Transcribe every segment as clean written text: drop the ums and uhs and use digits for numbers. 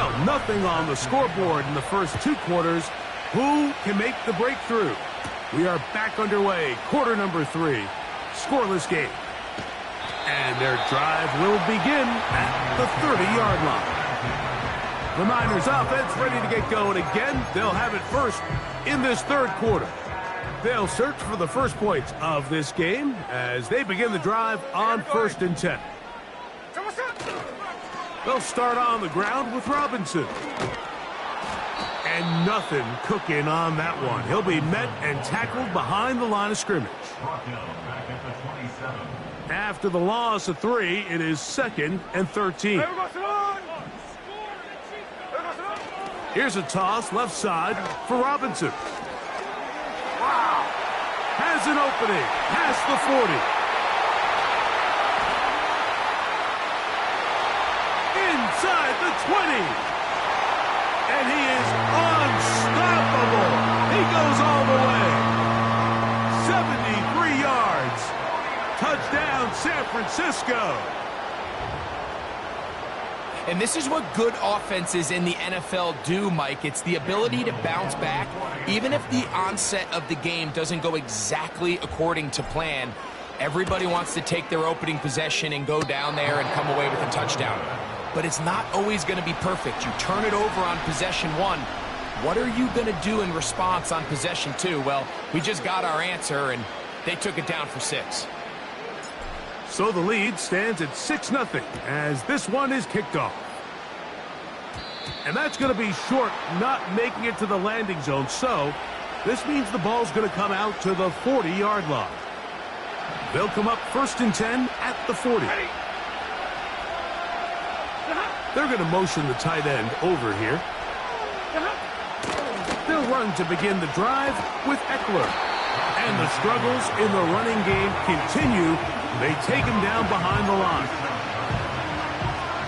Well, nothing on the scoreboard in the first 2 quarters. Who can make the breakthrough? We are back underway. Quarter number 3. Scoreless game. And their drive will begin at the 30-yard line. The Niners offense ready to get going again. They'll have it first in this 3rd quarter. They'll search for the first points of this game as they begin the drive on 1st and 10. They'll start on the ground with Robinson. And nothing cooking on that one. He'll be met and tackled behind the line of scrimmage. After the loss of 3, it is 2nd and 13. Here's a toss left side for Robinson. Has an opening past the 40. Inside the 20. And he is unstoppable. He goes all the way. 73 yards. Touchdown, San Francisco. And this is what good offenses in the NFL do, Mike. It's the ability to bounce back. Even if the onset of the game doesn't go exactly according to plan, everybody wants to take their opening possession and go down there and come away with a touchdown. But it's not always going to be perfect. You turn it over on possession 1. What are you going to do in response on possession 2? Well, we just got our answer, and they took it down for 6. So the lead stands at 6-0 as this one is kicked off. And that's going to be short, not making it to the landing zone. So this means the ball's going to come out to the 40-yard line. They'll come up 1st and 10 at the 40. They're going to motion the tight end over here. They'll run to begin the drive with Eckler. And the struggles in the running game continue. They take him down behind the line.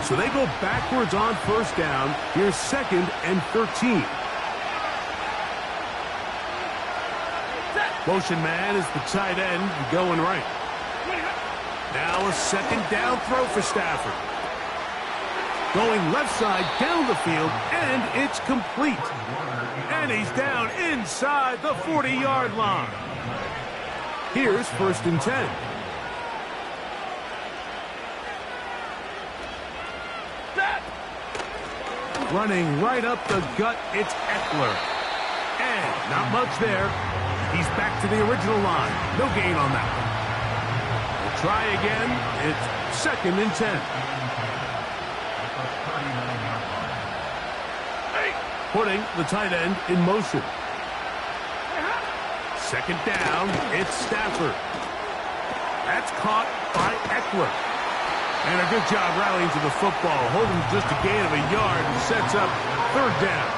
So they go backwards on 1st down. Here's 2nd and 13. Motion man is the tight end going right. Now a 2nd down throw for Stafford. Going left side down the field, and it's complete. And he's down inside the 40-yard line. Here's 1st and 10. Running right up the gut, it's Eckler. And not much there. He's back to the original line. No gain on that one. We'll try again. It's 2nd and 10. Putting the tight end in motion. 2nd down, it's Stafford. That's caught by Eckler. And a good job rallying to the football, holding just a gain of a yard and sets up 3rd down.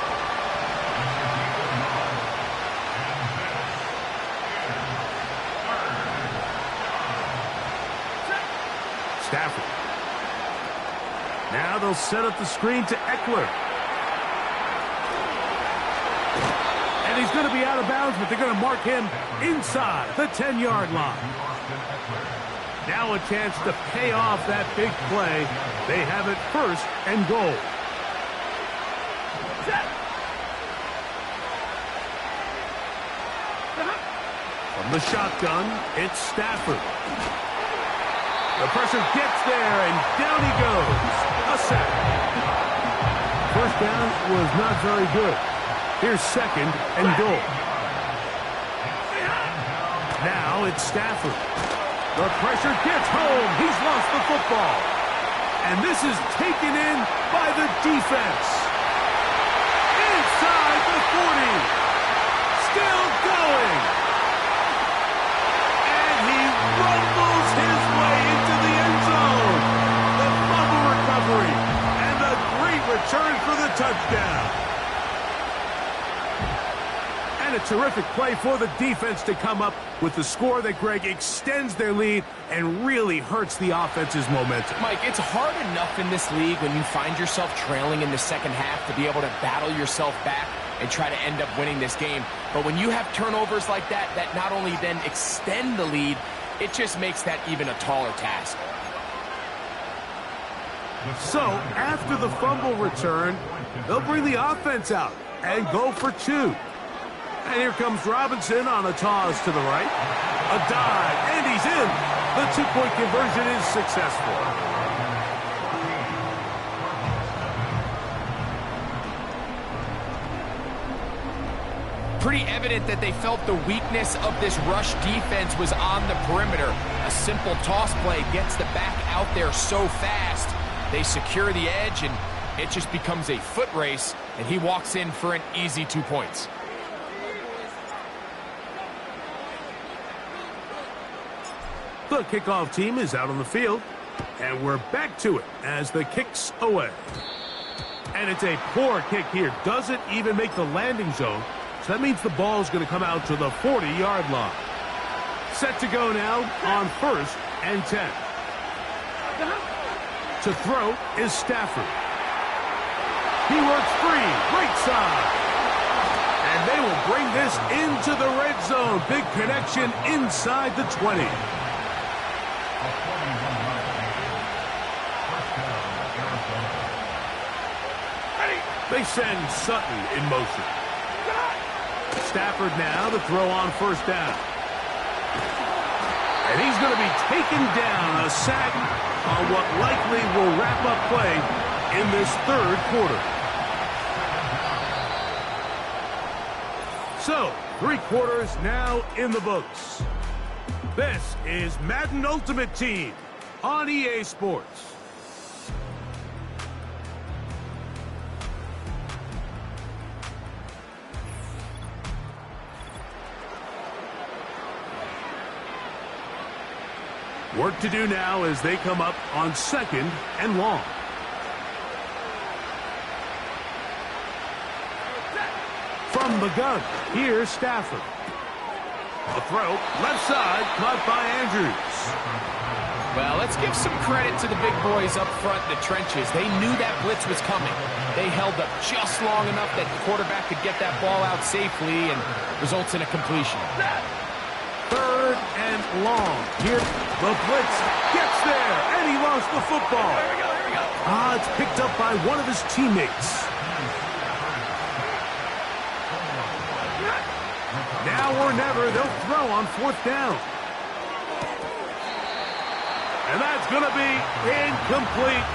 Stafford. Now they'll set up the screen to Eckler. And he's going to be out of bounds, but they're going to mark him inside the 10-yard line. Now a chance to pay off that big play. They have it 1st and goal. From the shotgun, it's Stafford. The pressure gets there, and down he goes. A sack. 1st down was not very good. Here's 2nd and goal. Now it's Stafford. The pressure gets home. He's lost the football. And this is taken in by the defense. Inside the 40. Still going. And he rumbles his way into the end zone. The fumble recovery. And the great return for the touchdown. And a terrific play for the defense to come up with the score that, Greg, extends their lead and really hurts the offense's momentum. Mike, it's hard enough in this league when you find yourself trailing in the 2nd half to be able to battle yourself back and try to end up winning this game. But when you have turnovers like that, that not only then extend the lead, it just makes that even a taller task. So, after the fumble return, They'll bring the offense out and go for two. And here comes Robinson on a toss to the right. A dive, and he's in. The two-point conversion is successful. Pretty evident that they felt the weakness of this rush defense was on the perimeter. A simple toss play gets the back out there so fast. They secure the edge, and it just becomes a foot race, and he walks in for an easy 2 points. The kickoff team is out on the field, and we're back to it as the kick's away. And it's a poor kick here. Doesn't even make the landing zone. So that means the ball's going to come out to the 40-yard line. Set to go now on 1st and 10. To throw is Stafford. He works free, right side. And they will bring this into the red zone. Big connection inside the 20. They send Sutton in motion. Stafford now to throw on 1st down. And he's going to be taken down, a sack on what likely will wrap up play in this 3rd quarter. So, 3 quarters now in the books. This is Madden Ultimate Team on EA Sports. Work to do now as they come up on 2nd and long. From the gun, here's Stafford. A throw, left side, caught by Andrews. Well, let's give some credit to the big boys up front in the trenches. They knew that blitz was coming. They held up just long enough that the quarterback could get that ball out safely and results in a completion. 3rd and long. Here, the blitz gets there, and he lost the football. Here we go. It's picked up by one of his teammates. Now or never, they'll throw on 4th down. And that's going to be incomplete.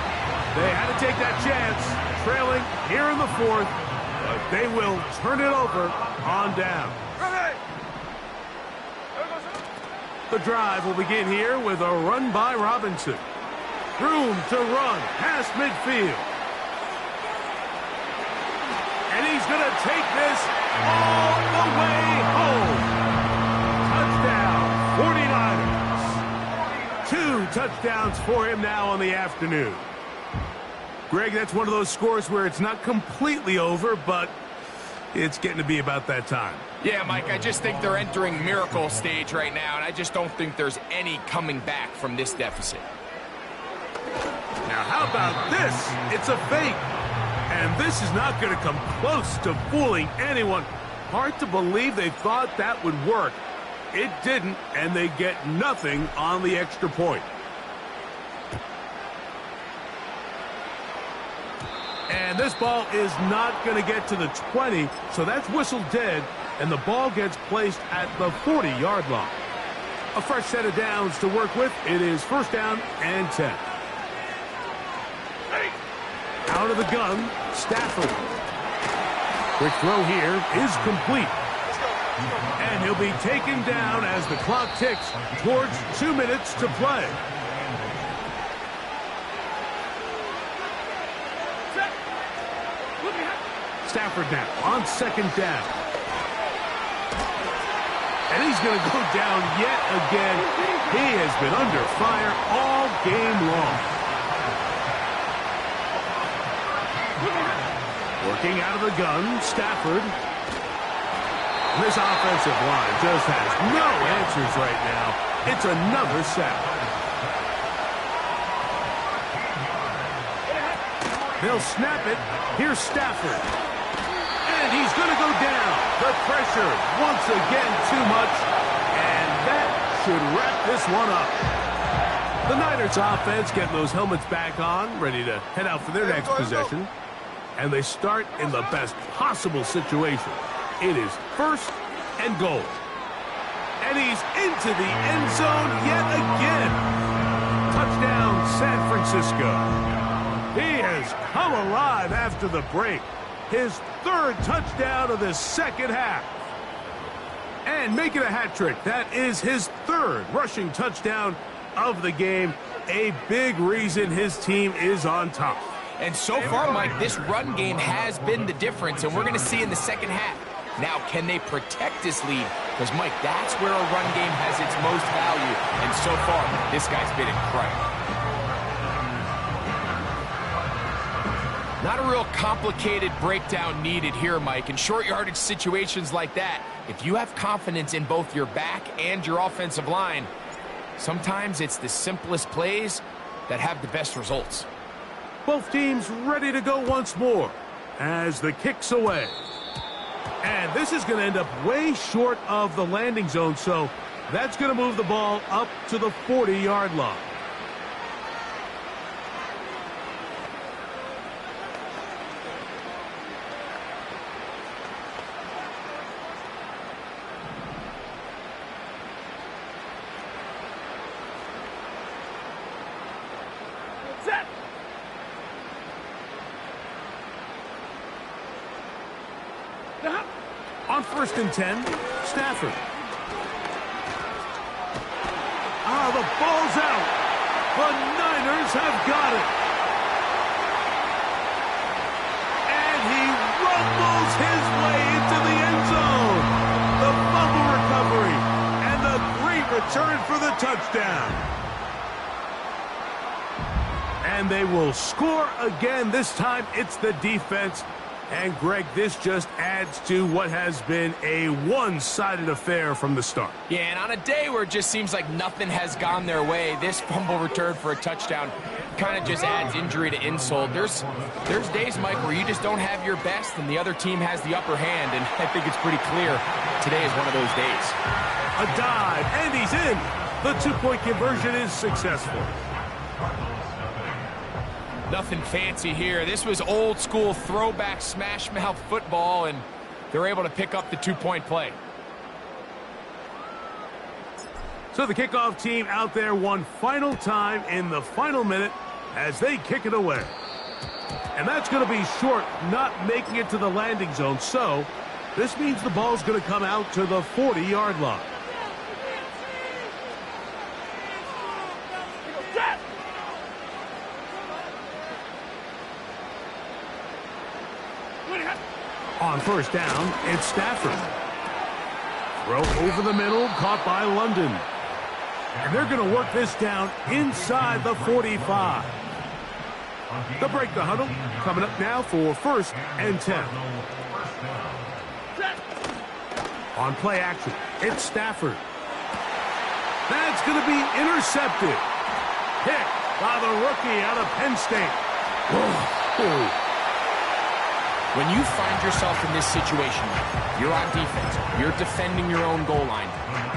They had to take that chance, trailing here in the 4th, but they will turn it over on down. The drive will begin here with a run by Robinson. Room to run past midfield. And he's going to take this all the way home. Touchdown, 49ers. 2 touchdowns for him now on the afternoon. Greg, that's one of those scores where it's not completely over, but it's getting to be about that time. Yeah, Mike, I just think they're entering miracle stage right now, and I just don't think there's any coming back from this deficit. Now, how about this? It's a fake. And this is not going to come close to fooling anyone. Hard to believe they thought that would work. It didn't, and they get nothing on the extra point. And this ball is not going to get to the 20, so that's whistled dead, and the ball gets placed at the 40-yard line. A fresh set of downs to work with. It is 1st down and 10. Out of the gun, Stafford. Quick throw here is complete. And he'll be taken down as the clock ticks towards 2 minutes to play. Stafford now on 2nd down. And he's going to go down yet again. He has been under fire all game long. Working out of the gun, Stafford. This offensive line just has no answers right now. It's another sack. They'll snap it. Here's Stafford. And he's going to go down. The pressure, once again, too much. And that should wrap this one up. The Niners offense getting those helmets back on, ready to head out for their next possession. And they start in the best possible situation. It is 1st and goal. And he's into the end zone yet again. Touchdown, San Francisco. He has come alive after the break. His 3rd touchdown of the second half. And making a hat trick. That is his 3rd rushing touchdown of the game. A big reason his team is on top. And so far, Mike, this run game has been the difference, and we're going to see in the second half. Now, can they protect this lead? Because, Mike, that's where a run game has its most value. And so far, this guy's been incredible. Not a real complicated breakdown needed here, Mike. In short yardage situations like that, if you have confidence in both your back and your offensive line, sometimes it's the simplest plays that have the best results. Both teams ready to go once more as the kick's away. And this is going to end up way short of the landing zone, so that's going to move the ball up to the 40-yard line. Set. On 1st and 10, Stafford. The ball's out. The Niners have got it. And he rumbles his way into the end zone. The fumble recovery and the great return for the touchdown. And they will score again. This time it's the defense. And, Greg, this just adds to what has been a one-sided affair from the start. Yeah, and on a day where it just seems like nothing has gone their way, this fumble return for a touchdown kind of just adds injury to insult. There's days, Mike, where you just don't have your best and the other team has the upper hand, and I think it's pretty clear today is one of those days. A dive, and he's in. The 2-point conversion is successful. Nothing fancy here. This was old school throwback smash mouth football, and they're able to pick up the 2-point play. So the kickoff team out there one final time in the final minute as they kick it away. And that's going to be short, not making it to the landing zone. So this means the ball's going to come out to the 40-yard line. On 1st down, it's Stafford. Throw over the middle, caught by London. And they're going to work this down inside the 45. They'll break the huddle. Coming up now for 1st and 10. On play action, it's Stafford. That's going to be intercepted. Picked by the rookie out of Penn State. Oh. When you find yourself in this situation, you're on defense, you're defending your own goal line,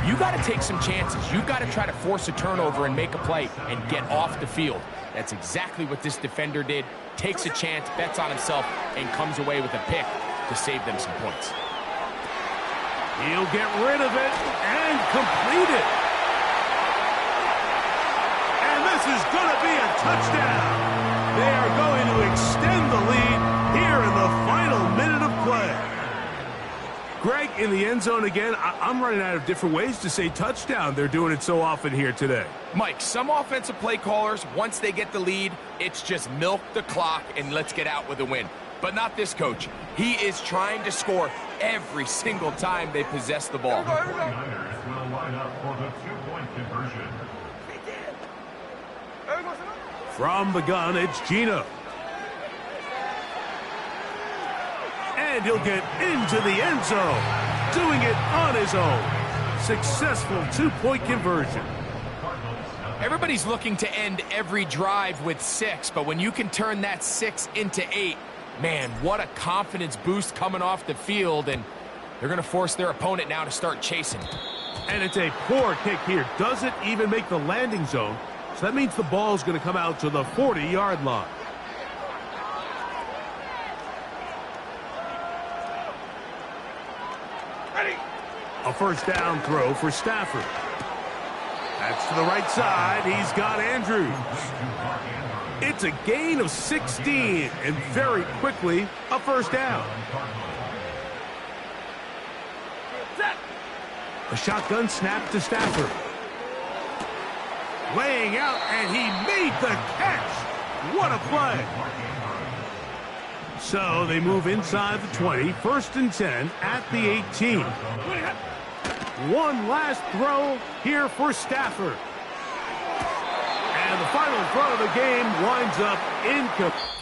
you got to take some chances. You got to try to force a turnover and make a play and get off the field. That's exactly what this defender did. Takes a chance, bets on himself, and comes away with a pick to save them some points. He'll get rid of it and complete it. And this is going to be a touchdown. They are going to extend the lead here in the final minute of play. Greg, in the end zone again, I'm running out of different ways to say touchdown. They're doing it so often here today. Mike, some offensive play callers, once they get the lead, it's just milk the clock and let's get out with a win. But not this coach. He is trying to score every single time they possess the ball. From the gun, it's Gino. And he'll get into the end zone, doing it on his own. Successful 2-point conversion. Everybody's looking to end every drive with 6, but when you can turn that 6 into 8, man, what a confidence boost coming off the field, and they're going to force their opponent now to start chasing. And it's a poor kick here. Doesn't even make the landing zone, so that means the ball's going to come out to the 40-yard line. A first down throw for Stafford. That's to the right side. He's got Andrews. It's a gain of 16, and very quickly, a first down. A shotgun snap to Stafford. Laying out, and he made the catch. What a play. So they move inside the 20, 1st and 10 at the 18. One last throw here for Stafford. And the final throw of the game winds up incomplete.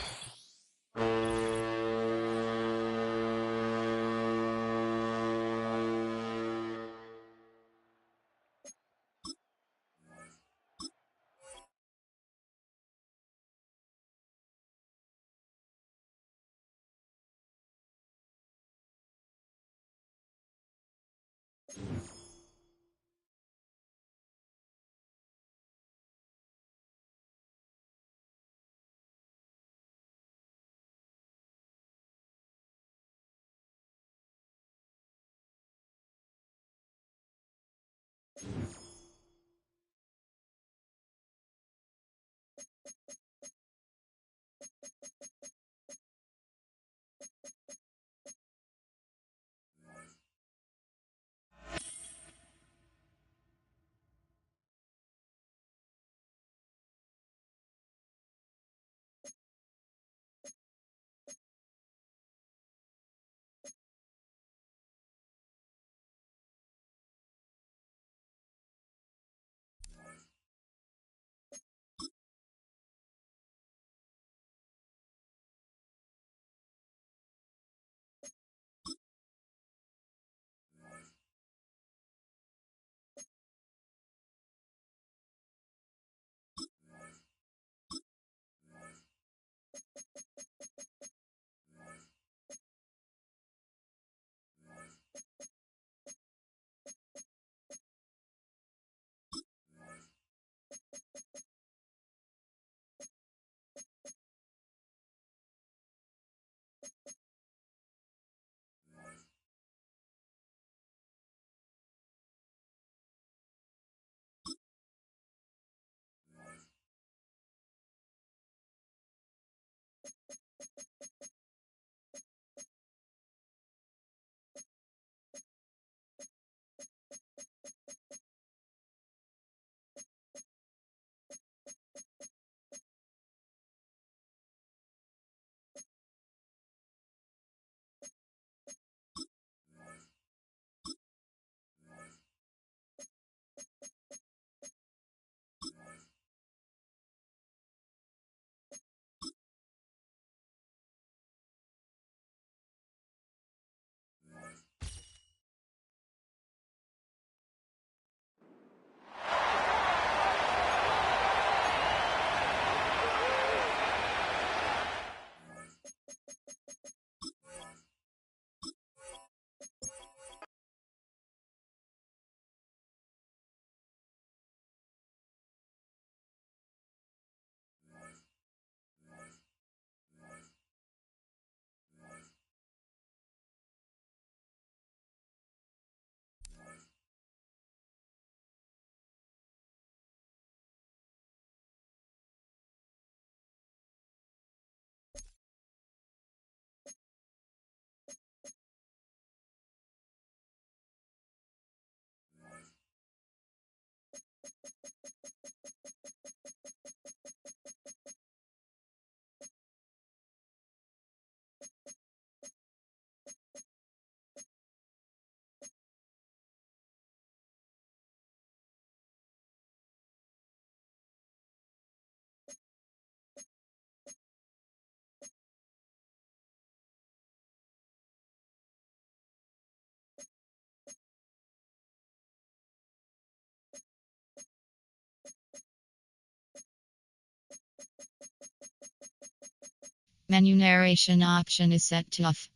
Menu narration option is set to off.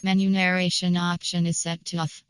Menu narration option is set to off.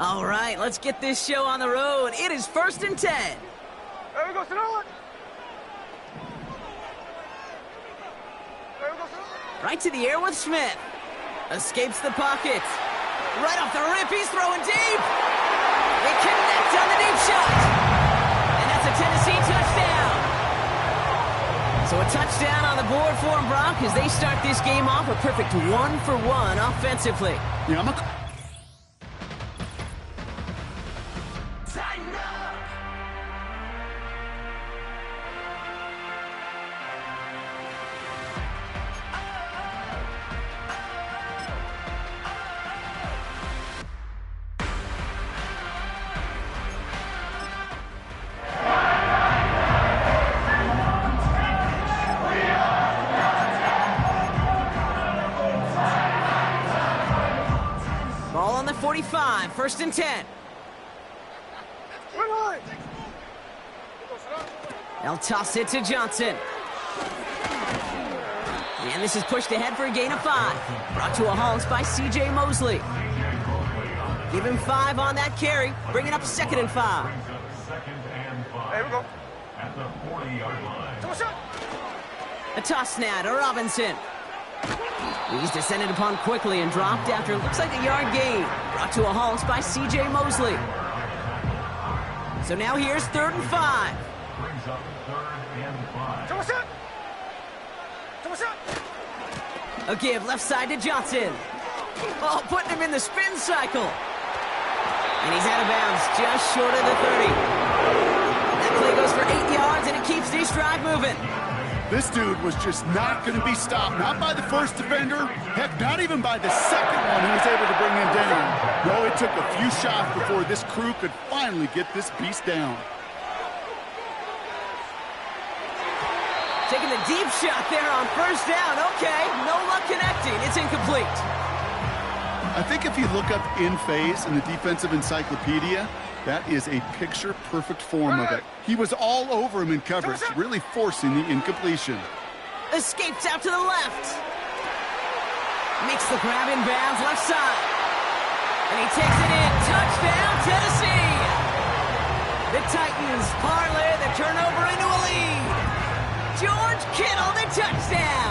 All right, let's get this show on the road. It is 1st and 10. There we go, Sonora. There we go, Sonora. Right to the air with Smith. Escapes the pocket. Right off the rip, he's throwing deep. They connect on the deep shot. And that's a Tennessee touchdown. So a touchdown on the board for them, Brock, as they start this game off a perfect 1-for-1 offensively. Yeah, Ball on the 45, 1st and 10. They'll toss it to Johnson. And this is pushed ahead for a gain of 5. Brought to a halt by C.J. Mosley. Give him 5 on that carry. Bring it up 2nd and 5. There we go. At the 40-yard line. A toss now to Robinson. He's descended upon quickly and dropped after it looks like a yard gain. Brought to a halt by C.J. Mosley. So now here's 3rd and 5. Brings up 3rd and 5. A give left side to Johnson. Oh, putting him in the spin cycle. And he's out of bounds just short of the 30. That play goes for 8 yards, and it keeps this drive moving. this dude was just not going to be stopped. Not by the first defender. Heck, not even by the second one who was able to bring him down. No, it took a few shots before this crew could finally get this beast down. Taking the deep shot there on 1st down. Okay, no luck connecting. It's incomplete. I think if you look up in phase in the defensive encyclopedia, that is a picture-perfect form of it. He was all over him in coverage, really forcing the incompletion. Escapes out to the left. Makes the grab in bounds left side. And he takes it in. Touchdown, Tennessee. The Titans parlay the turnover into a lead. George Kittle, the touchdown.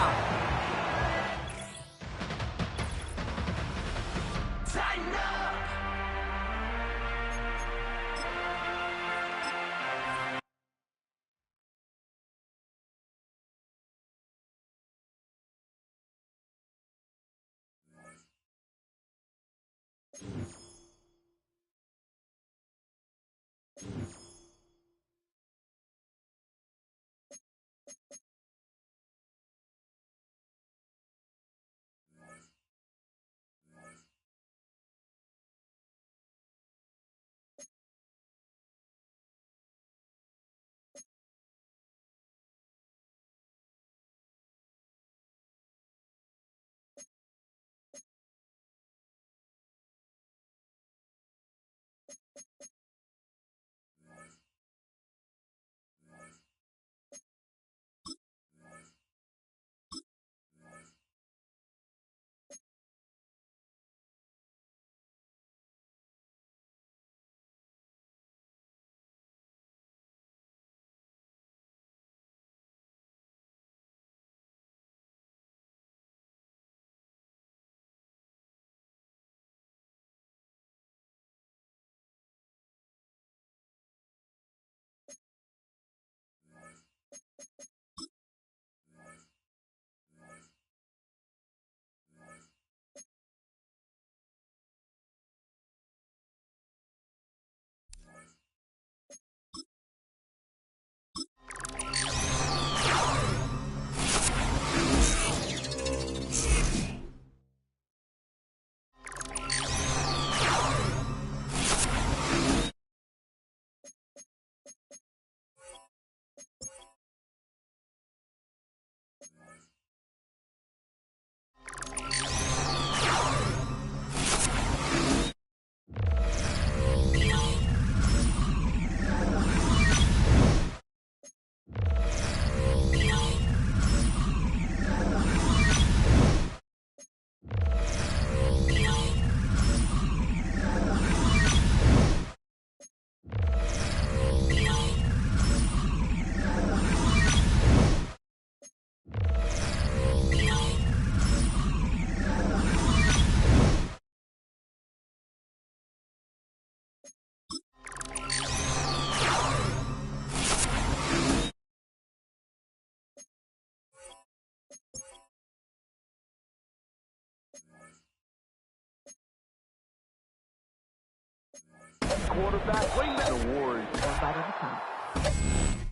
quarterback. Wing that. The Warriors. One bite at a time.